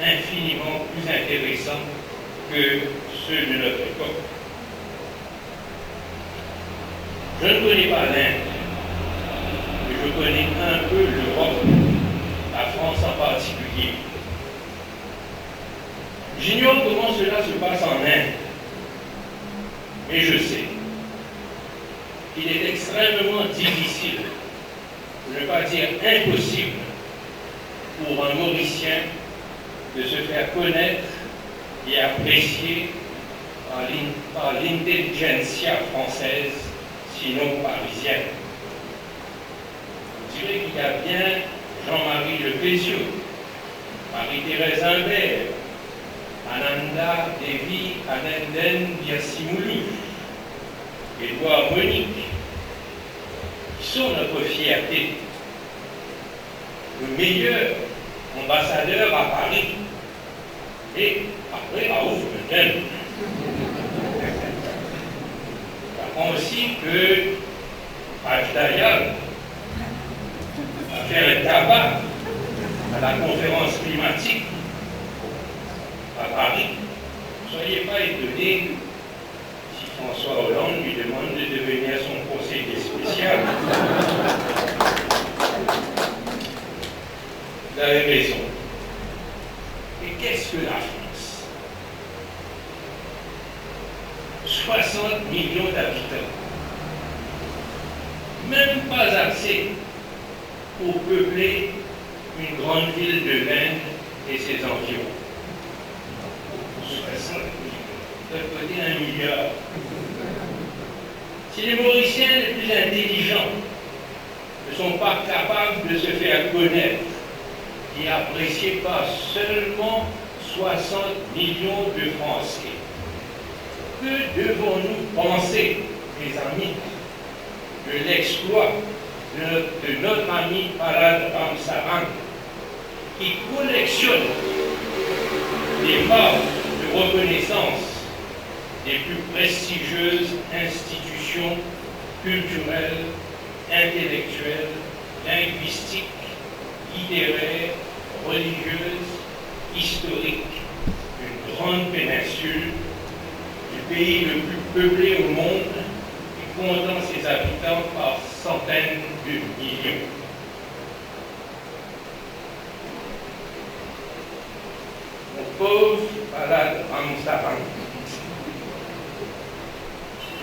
infiniment plus intéressants que ceux de notre époque. Je ne connais pas l'Inde, mais je connais un peu l'Europe, la France en particulier. J'ignore comment cela se passe en Inde, mais je sais qu'il est extrêmement difficile, pour ne pas dire impossible, pour un Mauricien de se faire connaître et apprécier par l'intelligentsia française, sinon parisienne. Je dirais qu'il y a bien Jean-Marie Le Pézieux, Marie-Thérèse Imbert, Ananda Devi Ananden Biasimulu, Édouard Monique, qui sont notre fierté. Le meilleur ambassadeur à Paris et après Raouf Menel. J'apprends aussi que Ajdayal, a fait un tabac à la conférence climatique à Paris, ne soyez pas étonnés si François Hollande lui demande de devenir son conseiller spécial. Vous avez raison. Et qu'est-ce que la France? 60 millions d'habitants. Même pas assez pour peupler une grande ville de l'Inde et ses environs. 60 millions. De côté 1 milliard. Si les Mauriciens les plus intelligents ne sont pas capables de se faire connaître et appréciés par seulement 60 millions de Français, que devons-nous penser, mes amis, de l'exploit de notre ami Palad Ramsaran, qui collectionne les marques de reconnaissance des plus prestigieuses institutions culturelles, intellectuelles, linguistiques, littéraires, religieuses, historiques, d'une grande péninsule, du pays le plus peuplé au monde, et comptant ses habitants par centaines de millions. Mon pauvre Palad Ramsaran,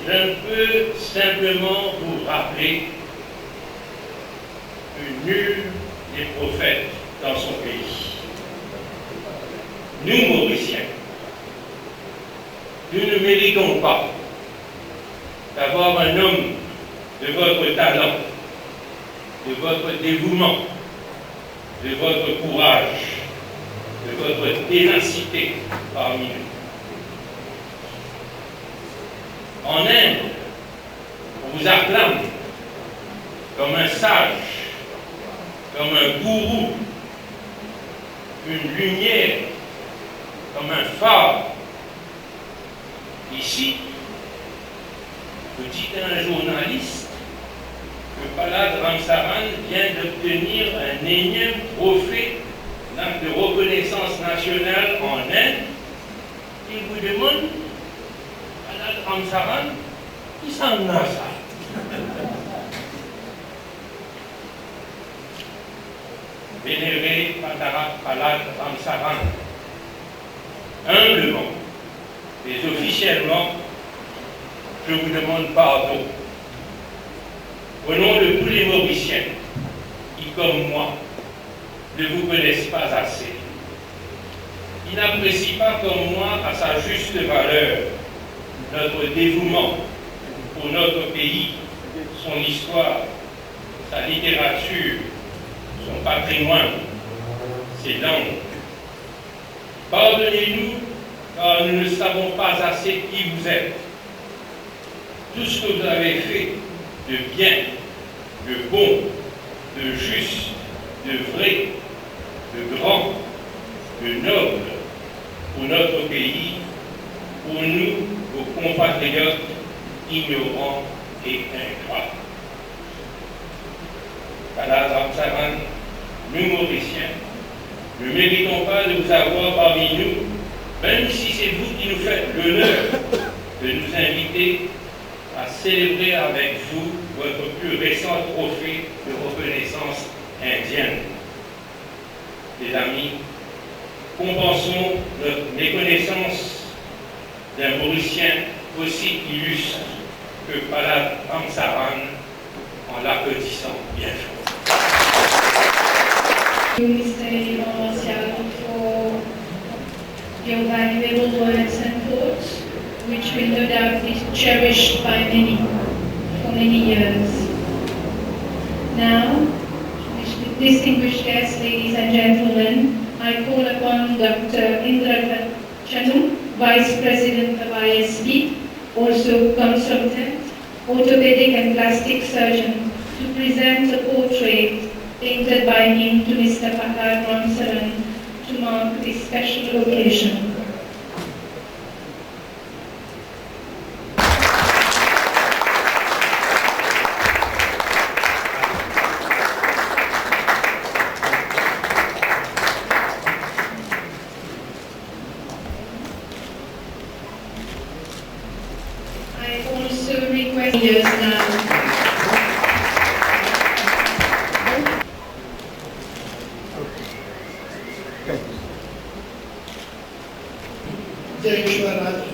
je ne peux simplement vous rappeler que nul n'est prophète dans son pays. Nous, Mauriciens, nous ne méritons pas d'avoir un homme de votre talent, de votre dévouement, de votre courage, de votre ténacité parmi nous. En Inde, on vous acclame comme un sage, comme un gourou, une lumière, comme un phare. Ici, vous dites à un journaliste que Palad Ramsaran vient d'obtenir un énième trophée de reconnaissance nationale en Inde. Il vous demande, Palad Ramsaran, qui s'en a ça? Vénéré Palad Ramsaran, humblement et officiellement, je vous demande pardon au nom de tous les Mauriciens qui, comme moi, ne vous connaissent pas assez. Ils n'apprécient pas comme moi à sa juste valeur notre dévouement pour notre pays, son histoire, sa littérature, son patrimoine, ses langues. Pardonnez-nous, car nous ne savons pas assez qui vous êtes. Tout ce que vous avez fait de bien, de bon, de juste, de vrai, de grand, de noble pour notre pays, pour nous, vos compatriotes ignorants et ingrats. Palad Ramsaran, nous Mauriciens, ne méritons pas de vous avoir parmi nous, même si c'est vous qui nous faites l'honneur de nous inviter à célébrer avec vous votre plus récent trophée de reconnaissance indienne. Les amis, compensons notre méconnaissance d'un Mauricien aussi illustre que Palad Ramsaran en l'applaudissant bien fort. Mr. Martial, for your valuable words and thoughts, which will no doubt be cherished by many for many years. Now, distinguished guests, ladies and gentlemen, I call upon Dr. Indra Chanu, Vice President of ISB, also consultant, orthopedic and plastic surgeon, to present a portrait painted by him to Mr. Palad Ramsaran to mark this special occasion. Jayeshwar Raj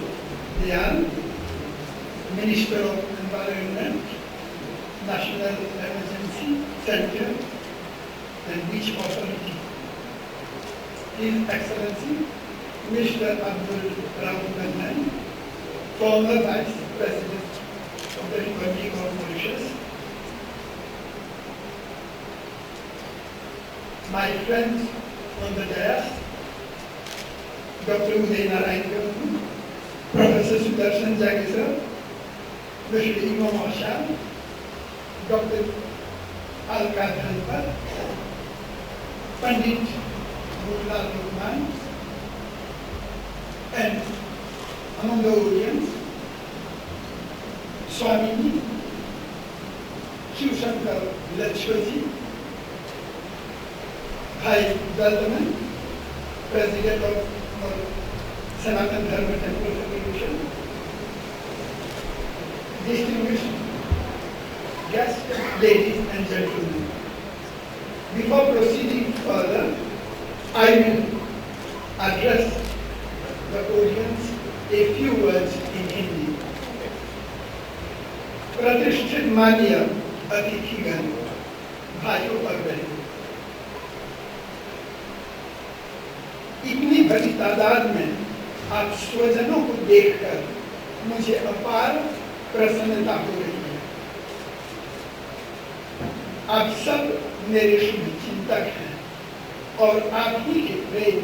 Dayal, Minister of Environment, National Emergency Center and Beach Authority. His Excellency Mr. Abdul Rauf Mannan, former Vice President of the Republic of Mauritius. My friends on the dais, Dr. Uday Narayan Gangu, Professor Sudarshan Jagisar, Mr. Imam Ashar, Dr. Alka Dhanpal, Pandit Gulal Lukman, and among the audience, Swamini, Shiv Shankar Lachpaji, Bhai Daldaman, President of Sanatan Dharma Temple Federation, distinguished guests, ladies and gentlemen. Before proceeding further, I will address the audience a few words in Hindi. प्रतिष्ठित माननीय अतिथिगण, भाइयों और बहनों, इतनी बड़ी तादाद में आप स्वजनों को देखकर मुझे अपार प्रसन्नता हो रही है। आप सब मेरे शुभचिंतक हैं और आप ही के प्रेम,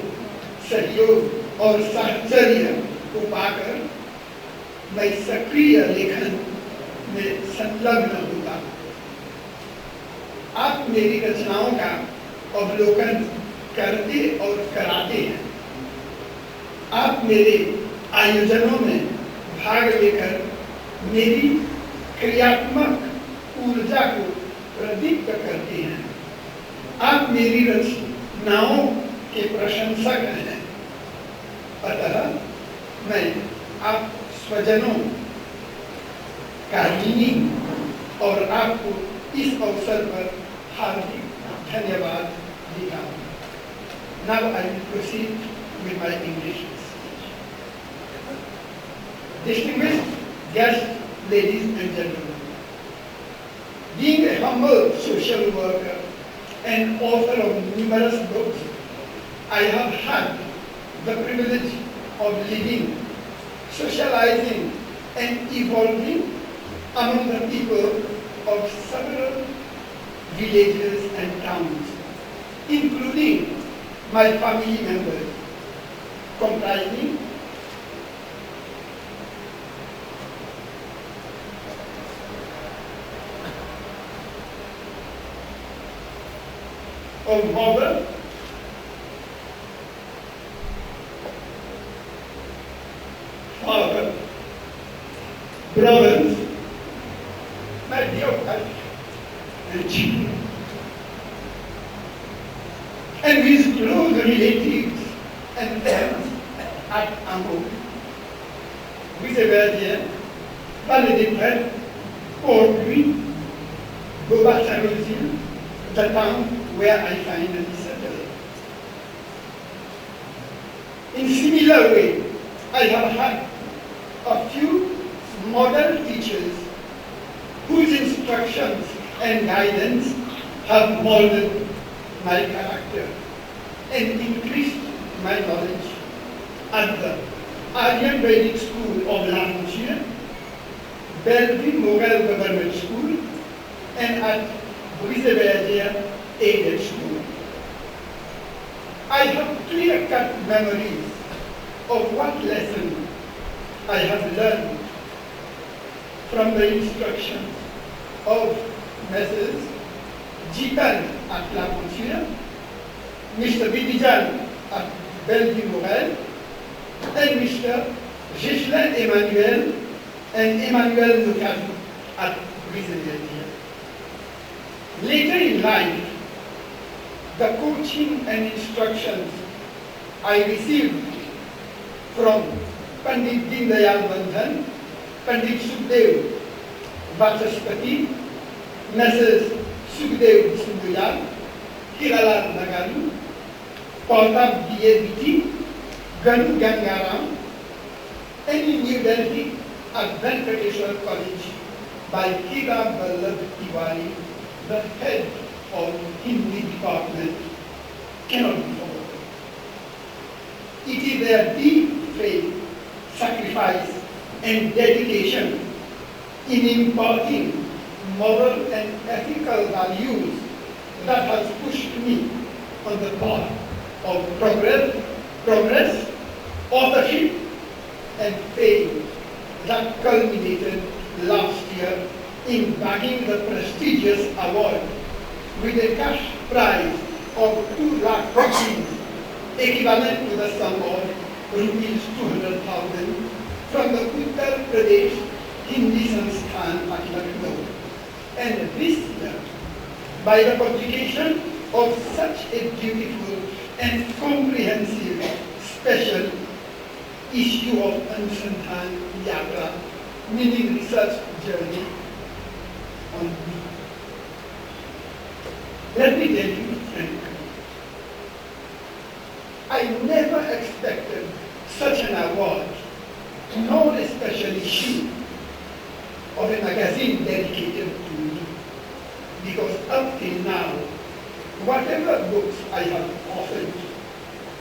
सहयोग और साहचर्य को पाकर मैं सक्रिय लेखन में संलग्न होता हूँ। आप मेरी रचनाओं का अवलोकन करते और कराते हैं। आप मेरे आयोजनों में भाग लेकर मेरी क्रियात्मक ऊर्जा को प्रदीप्त करते हैं। आप मेरी रचनाओं के प्रशंसक हैं। अतः मैं आप स्वजनों का ऋणी और आपको इस अवसर पर हार्दिक धन्यवाद देता हूँ। Now I will proceed with my English speech. Distinguished guests, ladies and gentlemen, being a humble social worker and author of numerous books, I have had the privilege of living, socializing, and evolving among the people of several villages and towns, including my family members, comprising of mother, father, brothers, my dear wife, and children, and his close relatives and friends at Ambo, Vice-Verdier, Valley des Prêtres, Port-Louis, Beaubassin-Rosil, the town where I finally settled. In similar way, I have had a few model teachers whose instructions and guidance have molded my character and increased my knowledge at the Aryan Vedic School of La Rochelle, Bellevue Mughal Government School, and at Vice-Verdier Aided School. I have clear-cut memories of what lesson I have learned from the instructions of Messrs. Jitan at La Rochelle, Mr. Bidijan at Bellevue Mughal, and Mr. Gislain Emmanuel and Emmanuel Lucas at Vice-Verdier. Later in life, the coaching and instructions I received from Pandit Deendayal Bandhan, Pandit Sukhdev Vachaspati, Messrs. Sukhdev Sundayal, Hiralal Nagaru, Pautab D.A. Biti, Ganu Gangaram, in New Delhi at Venkateshwar College by Hira Vallabh Tiwari, the head of Hindi department, cannot be forgotten. It is their deep faith, sacrifice, and dedication in imparting moral and ethical values that has pushed me on the path of progress, authorship, and fame that culminated last year in bagging the prestigious award with a cash prize of 2 lakh rupees, equivalent to the sum of rupees 200,000 from the Uttar Pradesh Hindi Sansthan at Lucknow. And this year, by the publication of such a beautiful and comprehensive special issue of Anusandhan Yatra, meaning research journey on me. Let me tell you frankly, I never expected such an award, nor a special issue of a magazine dedicated to me, because up till now, whatever books I have authored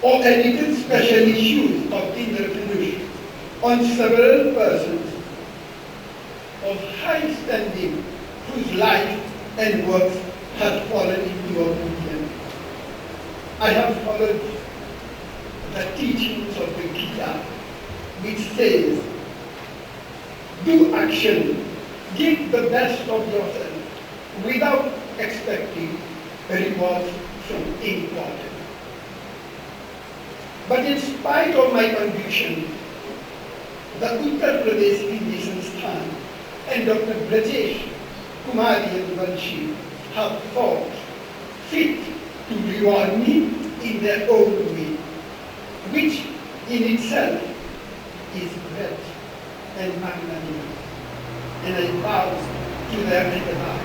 or edited special issues of Indradanush on several persons of high standing whose life and works have fallen into oblivion. I have followed the teachings of the Gita, which says, do action, give the best of yourself without expecting rewards from any party. But in spite of my conviction, the Uttar Pradesh Hindi Sansthan and Dr. Brajesh Kumari Yadvanshi have thought fit to reward me in their own way, which in itself is great and magnanimous, and I bow to their endeavor.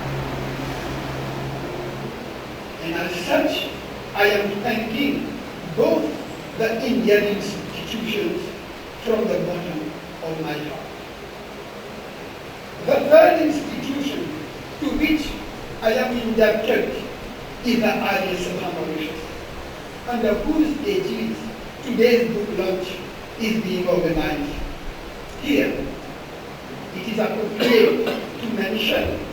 And as such, I am thanking both the Indian institutions from the bottom of my heart. The third institution to which I am indebted is the Arya Sabha Mauritius, under whose aegis today's book launch is being organized. Here, it is appropriate to mention